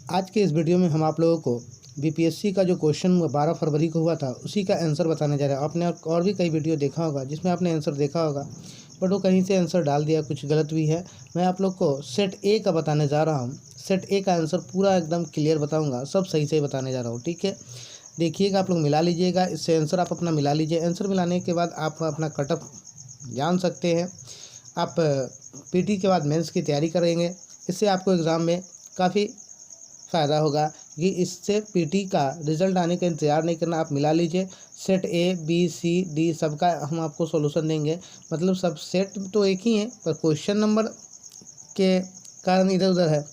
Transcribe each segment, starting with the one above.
आज के इस वीडियो में हम आप लोगों को बीपीएससी का जो क्वेश्चन 12 फरवरी को हुआ था उसी का आंसर बताने जा रहे हैं। आपने और भी कई वीडियो देखा होगा जिसमें आपने आंसर देखा होगा, बट वो कहीं से आंसर डाल दिया, कुछ गलत भी है। मैं आप लोग को सेट ए का बताने जा रहा हूँ। सेट ए का आंसर पूरा एकदम क्लियर बताऊँगा, सब सही सही बताने जा रहा हूँ, ठीक है। देखिएगा, आप लोग मिला लीजिएगा, इससे आंसर आप अपना मिला लीजिए। आंसर मिलाने के बाद आप अपना कट ऑफ जान सकते हैं। आप पीटी के बाद मेंस की तैयारी करेंगे, इससे आपको एग्ज़ाम में काफ़ी फ़ायदा होगा कि इससे पीटी का रिज़ल्ट आने का इंतज़ार नहीं करना। आप मिला लीजिए, set A B C D सबका हम आपको सॉल्यूशन देंगे। मतलब सब सेट तो एक ही है, पर क्वेश्चन नंबर के कारण इधर उधर है।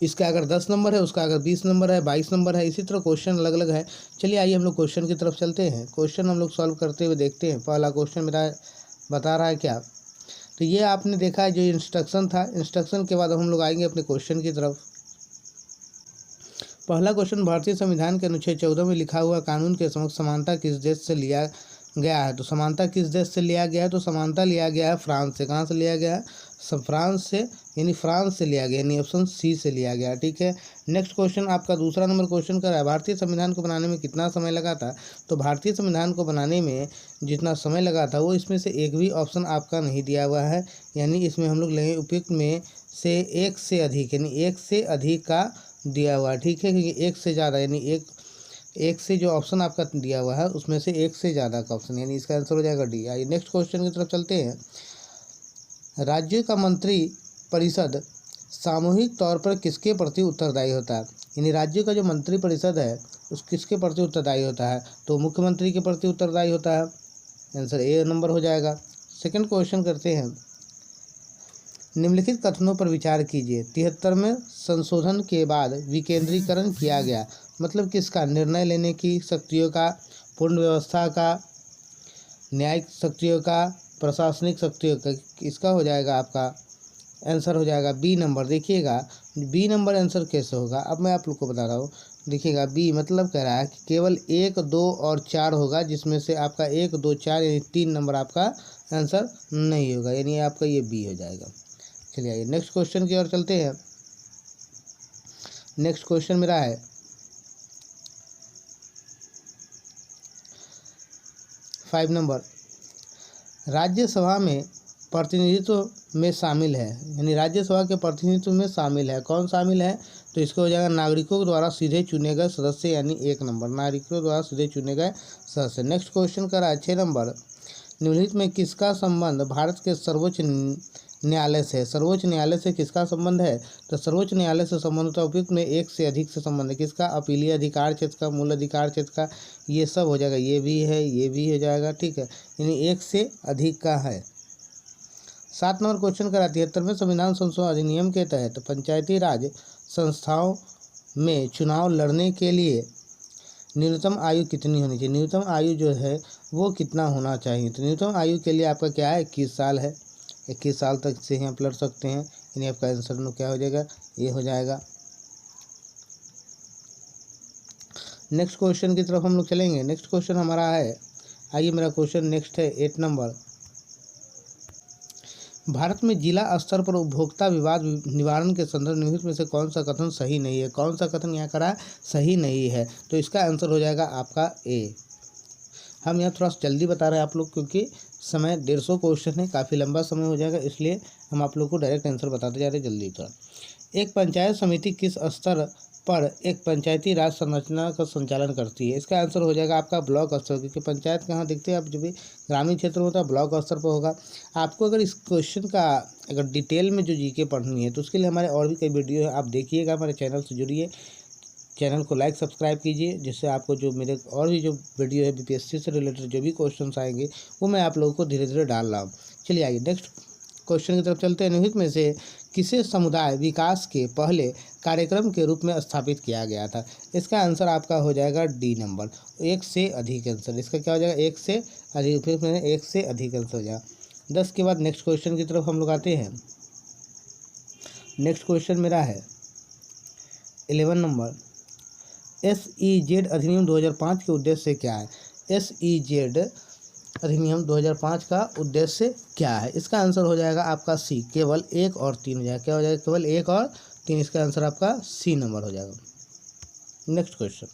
इसका अगर 10 नंबर है, उसका अगर 20 नंबर है, 22 नंबर है, इसी तरह क्वेश्चन अलग अलग है। चलिए आइए हम लोग क्वेश्चन की तरफ चलते हैं। क्वेश्चन हम लोग सॉल्व करते हुए देखते हैं। पहला क्वेश्चन मेरा बता रहा है क्या, तो ये आपने देखा है जो इंस्ट्रक्शन था। इंस्ट्रक्शन के बाद हम लोग आएंगे अपने क्वेश्चन की तरफ। पहला क्वेश्चन, भारतीय संविधान के अनुच्छेद 14 में लिखा हुआ कानून के समक्ष समानता किस देश से लिया गया है। तो समानता किस देश से लिया गया है, तो समानता लिया गया है फ्रांस से। कहाँ से लिया गया है, फ्रांस से, यानी फ्रांस से लिया गया, यानी ऑप्शन सी से लिया गया, ठीक है। नेक्स्ट क्वेश्चन आपका दूसरा नंबर क्वेश्चन कर रहा है, भारतीय संविधान को बनाने में कितना समय लगा था। तो भारतीय संविधान को बनाने में जितना समय लगा था वो इसमें से एक भी ऑप्शन आपका नहीं दिया हुआ है, यानी इसमें हम लोग लेंगे उपयुक्त में से एक से अधिक, यानी एक से अधिक का दिया हुआ है, ठीक है। क्योंकि एक से ज़्यादा, यानी एक से जो ऑप्शन आपका दिया हुआ है उसमें से एक से ज़्यादा का ऑप्शन, यानी इसका आंसर हो जाएगा डी। आइए नेक्स्ट क्वेश्चन की तरफ चलते हैं। राज्य का मंत्री परिषद सामूहिक तौर पर किसके प्रति उत्तरदायी होता है, यानी राज्य का जो मंत्री परिषद है उस किसके प्रति उत्तरदायी होता है। तो मुख्यमंत्री के प्रति उत्तरदायी होता है, आंसर ए नंबर हो जाएगा। सेकंड क्वेश्चन करते हैं, निम्नलिखित कथनों पर विचार कीजिए। 73वें संशोधन के बाद विकेंद्रीकरण किया गया, मतलब किसका, निर्णय लेने की शक्तियों का, पूर्ण व्यवस्था का, न्यायिक शक्तियों का, प्रशासनिक शक्तियों का। इसका हो जाएगा आपका आंसर हो जाएगा बी नंबर। देखिएगा बी नंबर आंसर कैसे होगा, अब मैं आप लोग को बता रहा हूँ। देखिएगा बी मतलब कह रहा है कि केवल 1, 2 और 4 होगा, जिसमें से आपका 1, 2, 4 यानी 3 नंबर आपका आंसर नहीं होगा, यानी आपका ये बी हो जाएगा। चलिए आइए नेक्स्ट क्वेश्चन की ओर चलते हैं। नेक्स्ट क्वेश्चन मेरा है 5 नंबर, राज्यसभा में प्रतिनिधित्व में शामिल है, यानी राज्यसभा के प्रतिनिधित्व में शामिल है, कौन शामिल है। तो इसको हो जाएगा नागरिकों द्वारा सीधे चुने गए सदस्य, यानी 1 नंबर, नागरिकों द्वारा सीधे चुने गए सदस्य। नेक्स्ट क्वेश्चन का 6 नंबर, निम्नलिखित में किसका संबंध भारत के सर्वोच्च न्यायालय से, सर्वोच्च न्यायालय से किसका संबंध है। तो सर्वोच्च न्यायालय से संबंध होता है उपयुक्त में एक से अधिक से संबंध है, किसका, अपीलीय अधिकार क्षेत्र का, मूल अधिकार क्षेत्र का, ये सब हो जाएगा, ये भी है, ये भी हो जाएगा, ठीक है, यानी एक से अधिक का है। 7 नंबर क्वेश्चन करा 73वें संविधान संशोधन अधिनियम के तहत पंचायती राज संस्थाओं में चुनाव लड़ने के लिए न्यूनतम आयु कितनी होनी चाहिए, न्यूनतम आयु जो है वो कितना होना चाहिए। तो न्यूनतम आयु के लिए आपका क्या है, 21 साल है, 21 साल तक से ही आप लड़ सकते हैं, यानी आपका आंसर क्या हो जाएगा, ये हो जाएगा। नेक्स्ट क्वेश्चन की तरफ हम लोग चलेंगे। नेक्स्ट क्वेश्चन हमारा है, आइए मेरा क्वेश्चन नेक्स्ट है 8 नंबर, भारत में जिला स्तर पर उपभोक्ता विवाद निवारण के संदर्भ निम्नलिखित में से कौन सा कथन सही नहीं है, कौन सा कथन यहाँ करा सही नहीं है। तो इसका आंसर हो जाएगा आपका ए। हम यहाँ थोड़ा सा जल्दी बता रहे हैं आप लोग, क्योंकि समय 150 क्वेश्चन है, काफ़ी लंबा समय हो जाएगा, इसलिए हम आप लोग को डायरेक्ट आंसर बताते जा रहे हैं जल्दी। थोड़ा, एक पंचायत समिति किस स्तर पर एक पंचायती राज संरचना का संचालन करती है। इसका आंसर हो जाएगा आपका ब्लॉक स्तर, क्योंकि पंचायत कहाँ दिखते हैं आप, जब भी ग्रामीण क्षेत्र में होता है ब्लॉक स्तर पर होगा। आपको अगर इस क्वेश्चन का अगर डिटेल में जो जीके पढ़नी है तो उसके लिए हमारे और भी कई वीडियो है, आप देखिएगा, हमारे चैनल से जुड़िए, चैनल को लाइक सब्सक्राइब कीजिए, जिससे आपको जो मेरे और भी जो वीडियो है बीपीएससी से रिलेटेड जो भी क्वेश्चन आएंगे वो मैं आप लोगों को धीरे धीरे डाल रहा हूँ। चलिए आइए नेक्स्ट क्वेश्चन की तरफ चलते हैं। निम्नलिखित में से किसे समुदाय विकास के पहले कार्यक्रम के रूप में स्थापित किया गया था। इसका आंसर आपका हो जाएगा डी नंबर, एक से अधिक आंसर। इसका क्या हो जाएगा, एक से अधिक, फिर मैंने एक से अधिक आंसर हो जाएगा। 10 के बाद नेक्स्ट क्वेश्चन की तरफ हम लोग आते हैं। नेक्स्ट क्वेश्चन मेरा है 11 नंबर, SEZ अधिनियम 2005 के उद्देश्य क्या है। SEZ अधिनियम 2005 का उद्देश्य क्या है। इसका आंसर हो जाएगा आपका सी, केवल 1 और 3 हो जाएगा। क्या हो जाएगा, केवल 1 और 3, इसका आंसर आपका सी नंबर हो जाएगा। नेक्स्ट क्वेश्चन,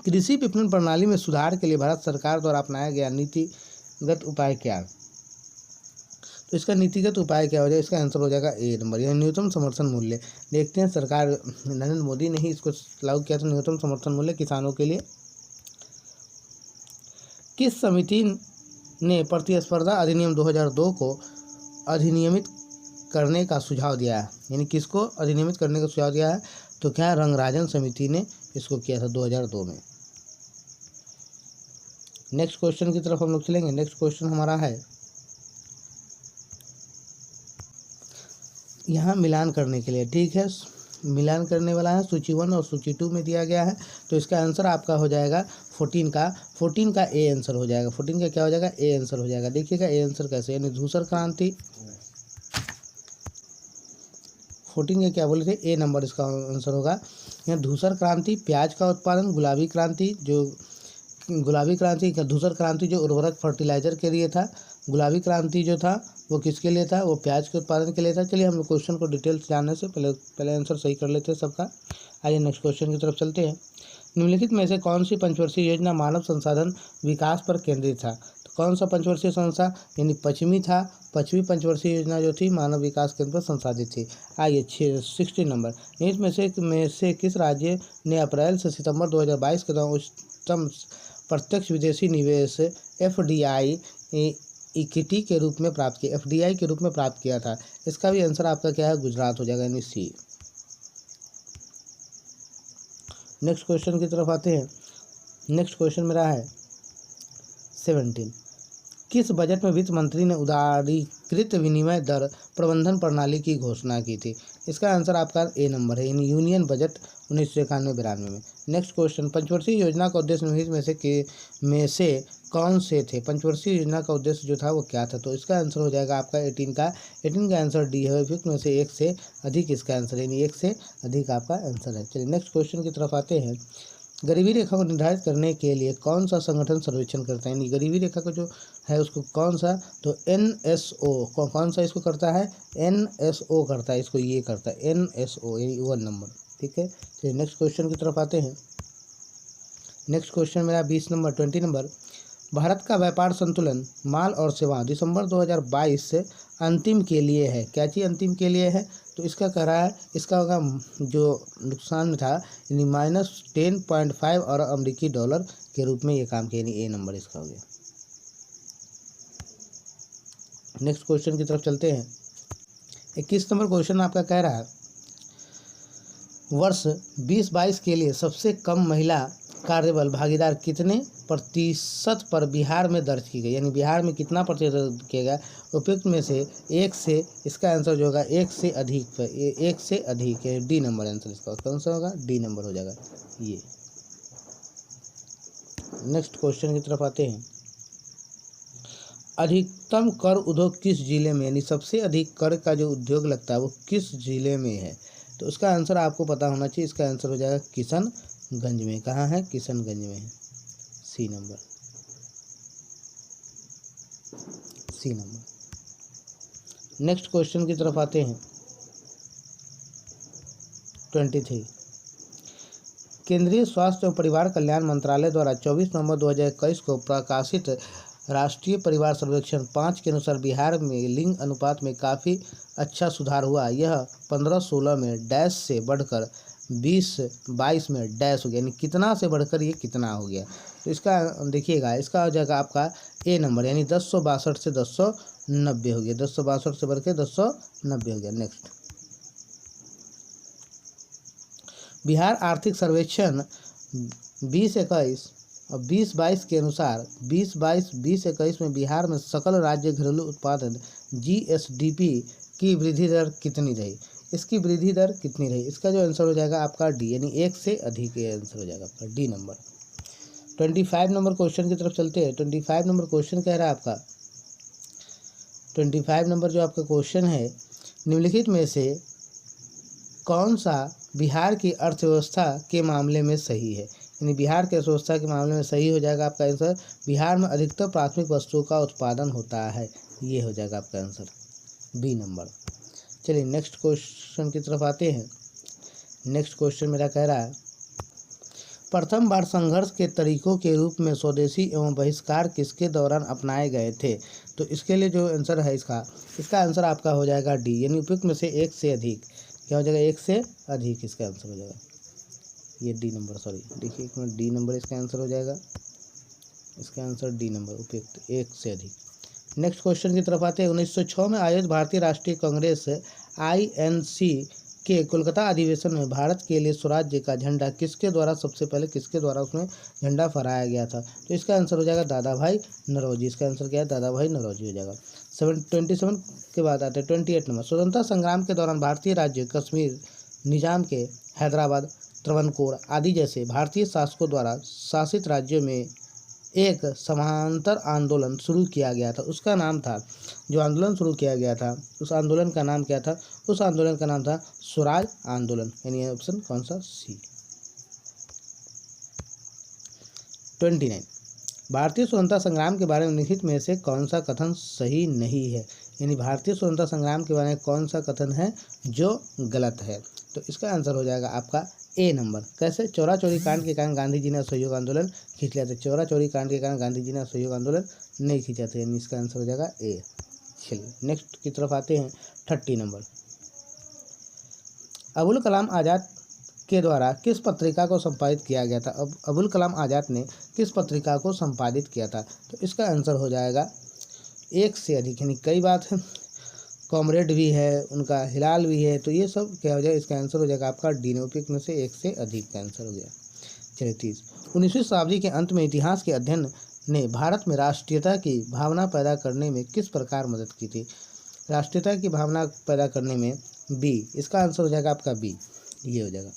कृषि विपणन प्रणाली में सुधार के लिए भारत सरकार द्वारा अपनाया गया नीतिगत उपाय क्या? तो इसका नीतिगत उपाय क्या हो जाएगा? इसका आंसर हो जाएगा ए नंबर, यानी न्यूनतम समर्थन मूल्य। देखते हैं, सरकार नरेंद्र मोदी ने ही इसको लागू किया था, न्यूनतम समर्थन मूल्य किसानों के लिए। किस समिति ने प्रतिस्पर्धा अधिनियम 2002 को अधिनियमित करने का सुझाव दिया है? यानी किसको अधिनियमित करने का सुझाव दिया है? तो क्या रंगराजन समिति ने इसको किया था 2002 में। नेक्स्ट क्वेश्चन की तरफ हम लोग चलेंगे। नेक्स्ट क्वेश्चन हमारा है, यहाँ मिलान करने के लिए, ठीक है, मिलान करने वाला है, सूची 1 और सूची 2 में दिया गया है। तो इसका आंसर आपका हो जाएगा 14 का ए आंसर हो जाएगा। 14 का क्या हो जाएगा? ए आंसर हो जाएगा। देखिएगा ए आंसर कैसे, यानी धूसर क्रांति। 14 का क्या बोले थे? ए नंबर इसका आंसर होगा। यहाँ धूसर क्रांति, प्याज का उत्पादन, गुलाबी क्रांति का धूसर क्रांति जो उर्वरक फर्टिलाइजर के लिए था, गुलाबी क्रांति जो था वो किसके लिए था? वो प्याज के उत्पादन के लिए था। चलिए हम लोग क्वेश्चन को डिटेल्स जानने से पहले आंसर सही कर लेते हैं सबका। आइए नेक्स्ट क्वेश्चन की तरफ चलते हैं। निम्नलिखित में से कौन सी पंचवर्षीय योजना मानव संसाधन विकास पर केंद्रित था? तो कौन सा पंचवर्षीय संस्था, यानी पश्चिमी पंचवर्षीय योजना जो थी मानव विकास केंद्र पर संसाधित थी। आइए 16 नंबर, में से किस राज्य ने अप्रैल से सितंबर 2022 के दौरान उच्चतम प्रत्यक्ष विदेशी निवेश FDI इक्विटी के रूप में प्राप्त किया? FDI के रूप में प्राप्त किया था। इसका भी आंसर आपका क्या है? गुजरात हो जाएगा, यानी सी। नेक्स्ट क्वेश्चन की तरफ आते हैं। नेक्स्ट क्वेश्चन मेरा है 17, किस बजट में वित्त मंत्री ने उदारीकृत विनिमय दर प्रबंधन प्रणाली की घोषणा की थी? इसका आंसर आपका ए नंबर है, यानी यूनियन बजट 1991-92 में। नेक्स्ट क्वेश्चन, पंचवर्षीय योजना का उद्देश्य निम्नलिखित में से कौन से थे? पंचवर्षीय योजना का उद्देश्य जो था वो क्या था? तो इसका आंसर हो जाएगा आपका 18 का आंसर डी है। उपयुक्त में से एक से अधिक इसका आंसर, यानी एक से अधिक आपका आंसर है। चलिए नेक्स्ट क्वेश्चन की तरफ आते हैं। गरीबी रेखा को निर्धारित करने के लिए कौन सा संगठन सर्वेक्षण करता है? यानी गरीबी रेखा को जो है उसको कौन सा? तो NSO कौन सा इसको करता है? NSO करता है इसको, ये करता है NSO, यानी 1 नंबर, ठीक है। चलिए नेक्स्ट क्वेश्चन की तरफ आते हैं। नेक्स्ट क्वेश्चन मेरा 20 नंबर, भारत का व्यापार संतुलन माल और सेवा दिसंबर 2022 से अंतिम के लिए है। क्या चीज़ अंतिम के लिए है? तो इसका कह रहा है, इसका होगा जो नुकसान था, यानी -10.5 और अमेरिकी डॉलर के रूप में ये काम किया, यानी ए नंबर इसका हो गया। नेक्स्ट क्वेश्चन की तरफ चलते हैं। 21 नंबर क्वेश्चन आपका कह रहा है, वर्ष 2022 के लिए सबसे कम महिला कार्यबल भागीदार कितने प्रतिशत पर बिहार में दर्ज की गई? यानी बिहार में कितना प्रतिशत दर्ज किया गया? उपयुक्त में से एक से, इसका आंसर जो होगा एक से अधिक पर, एक से अधिक है, डी नंबर आंसर इसका कौन सा होगा? डी नंबर हो जाएगा ये। नेक्स्ट क्वेश्चन की तरफ आते हैं। अधिकतम कर उद्योग किस जिले में, यानी सबसे अधिक कर का जो उद्योग लगता है वो किस जिले में है? तो उसका आंसर आपको पता होना चाहिए। इसका आंसर हो जाएगा किशनगंज में। कहाँ है? किशनगंज में है, सी नंबर। नेक्स्ट क्वेश्चन की तरफ आते हैं। 23, केंद्रीय स्वास्थ्य एवं परिवार कल्याण मंत्रालय द्वारा 24 नवंबर 2021 को प्रकाशित राष्ट्रीय परिवार सर्वेक्षण 5 के अनुसार बिहार में लिंग अनुपात में काफ़ी अच्छा सुधार हुआ। यह 15-16 में डैश से बढ़कर 20-22 में डैश हो गया, यानी कितना से बढ़कर ये कितना हो गया? तो इसका देखिएगा, इसका हो जाएगा आपका ए नंबर, यानी 1062 से 1090 हो गया, 1062 से बढ़ के 1090 हो गया। नेक्स्ट, बिहार आर्थिक सर्वेक्षण 2021 और 2022 के अनुसार 2021 में बिहार में सकल राज्य घरेलू उत्पादन GSDP की वृद्धि दर कितनी रही? इसकी वृद्धि दर कितनी रही? इसका जो आंसर हो जाएगा आपका डी, यानी एक से अधिक आंसर हो जाएगा आपका डी नंबर। 25 नंबर क्वेश्चन की तरफ चलते हैं। 25 नंबर क्वेश्चन कह रहा है आपका, 25 नंबर जो आपका क्वेश्चन है, निम्नलिखित में से कौन सा बिहार की अर्थव्यवस्था के मामले में सही है? यानी बिहार की अर्थव्यवस्था के मामले में सही हो जाएगा आपका आंसर, बिहार में अधिकतर प्राथमिक वस्तुओं का उत्पादन होता है, ये हो जाएगा आपका आंसर बी नंबर। चलिए नेक्स्ट क्वेश्चन की तरफ आते हैं। नेक्स्ट क्वेश्चन मेरा कह रहा है, प्रथम बार संघर्ष के तरीकों के रूप में स्वदेशी एवं बहिष्कार किसके दौरान अपनाए गए थे? तो इसके लिए जो आंसर है इसका आंसर आपका हो जाएगा डी, यानी उपयुक्त में से एक से अधिक। क्या हो जाएगा? एक से अधिक इसका आंसर हो जाएगा। ये डी नंबर, सॉरी देखिए एक मिनट, डी नंबर इसका आंसर हो जाएगा। इसका आंसर डी नंबर, उपयुक्त एक से अधिक। नेक्स्ट क्वेश्चन की तरफ आते हैं। 1906 में आयोजित भारतीय राष्ट्रीय कांग्रेस INC के कोलकाता अधिवेशन में भारत के लिए स्वराज्य का झंडा किसके द्वारा उसमें झंडा फहराया गया था? तो इसका आंसर हो जाएगा दादा भाई नौरोजी। इसका आंसर क्या है? दादा भाई नौरोजी हो जाएगा। 27 के बाद आते हैं 28 नंबर। स्वतंत्रता संग्राम के दौरान भारतीय राज्य कश्मीर निजाम के हैदराबाद, त्रावणकोर आदि जैसे भारतीय शासकों द्वारा शासित राज्यों में एक समांतर आंदोलन शुरू किया गया था। उसका नाम था, जो आंदोलन शुरू किया गया था उस आंदोलन का नाम क्या था? उस आंदोलन का नाम था स्वराज आंदोलन, यानी ऑप्शन कौन सा? सी। 29 भारतीय स्वतंत्रता संग्राम के बारे में निम्नलिखित में से कौन सा कथन सही नहीं है? यानी भारतीय स्वतंत्रता संग्राम के बारे में कौन सा कथन है जो गलत है? तो इसका आंसर हो जाएगा आपका ए नंबर। कैसे? चौरा चौरी कांड के कारण गांधी जी ने असहयोग आंदोलन खींच लिया था। चौरा चौरी कांड के कारण गांधी जी ने असहयोग आंदोलन नहीं खींचा था, यानी इसका आंसर हो जाएगा ए। चलिए नेक्स्ट की तरफ आते हैं। 30 नंबर। अबुल कलाम आज़ाद के द्वारा किस पत्रिका को संपादित किया गया था? अब अबुल कलाम आज़ाद ने किस पत्रिका को संपादित किया था? तो इसका आंसर हो जाएगा एक से अधिक, यानी कई बात है, कॉमरेड भी है उनका, हिलाल भी है, तो ये सब क्या हो जाएगा? इसका आंसर हो जाएगा आपका डी, उपयुक्त में से एक से अधिक का आंसर हो गया। चलिए 30। 19वीं शताब्दी के अंत में इतिहास के अध्ययन ने भारत में राष्ट्रीयता की भावना पैदा करने में किस प्रकार मदद की थी? राष्ट्रीयता की भावना पैदा करने में बी, इसका आंसर हो जाएगा आपका बी, ये हो जाएगा।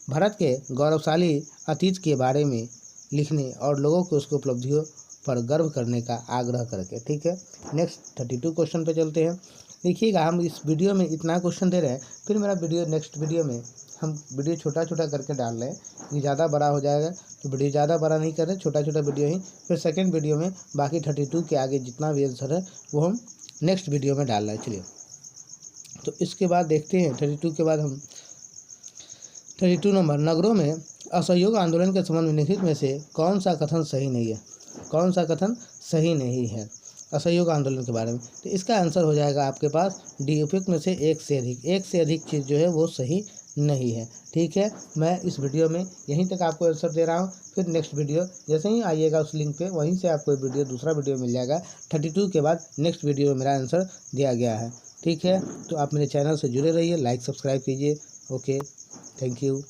भारत के गौरवशाली अतीत के बारे में लिखने और लोगों को उसकी उपलब्धियों पर गर्व करने का आग्रह करके। ठीक है, नेक्स्ट 32 क्वेश्चन पे चलते हैं। देखिएगा, हम इस वीडियो में इतना क्वेश्चन दे रहे हैं, फिर मेरा वीडियो नेक्स्ट वीडियो में हम वीडियो छोटा छोटा करके डाल रहे हैं, ये ज़्यादा बड़ा हो जाएगा, तो वीडियो ज़्यादा बड़ा नहीं कर रहे, छोटा छोटा वीडियो ही। फिर सेकंड वीडियो में बाकी 32 के आगे जितना भी आंसर है वो हम नेक्स्ट वीडियो में डाल रहे हैं। चलिए, तो इसके बाद देखते हैं 32 के बाद हम 32 नंबर। नगरों में असहयोग आंदोलन के संबंध में निम्नलिखित में से कौन सा कथन सही नहीं है? कौन सा कथन सही नहीं है असहयोग आंदोलन के बारे में? तो इसका आंसर हो जाएगा आपके पास डी, उपयुक्त में से एक से अधिक। एक से अधिक चीज़ जो है वो सही नहीं है। ठीक है, मैं इस वीडियो में यहीं तक आपको आंसर दे रहा हूँ। फिर नेक्स्ट वीडियो जैसे ही आइएगा उस लिंक पे, वहीं से आपको वीडियो दूसरा वीडियो मिल जाएगा। 32 के बाद नेक्स्ट वीडियो में मेरा आंसर दिया गया है। ठीक है, तो आप मेरे चैनल से जुड़े रहिए, लाइक सब्सक्राइब कीजिए। Okay, thank you.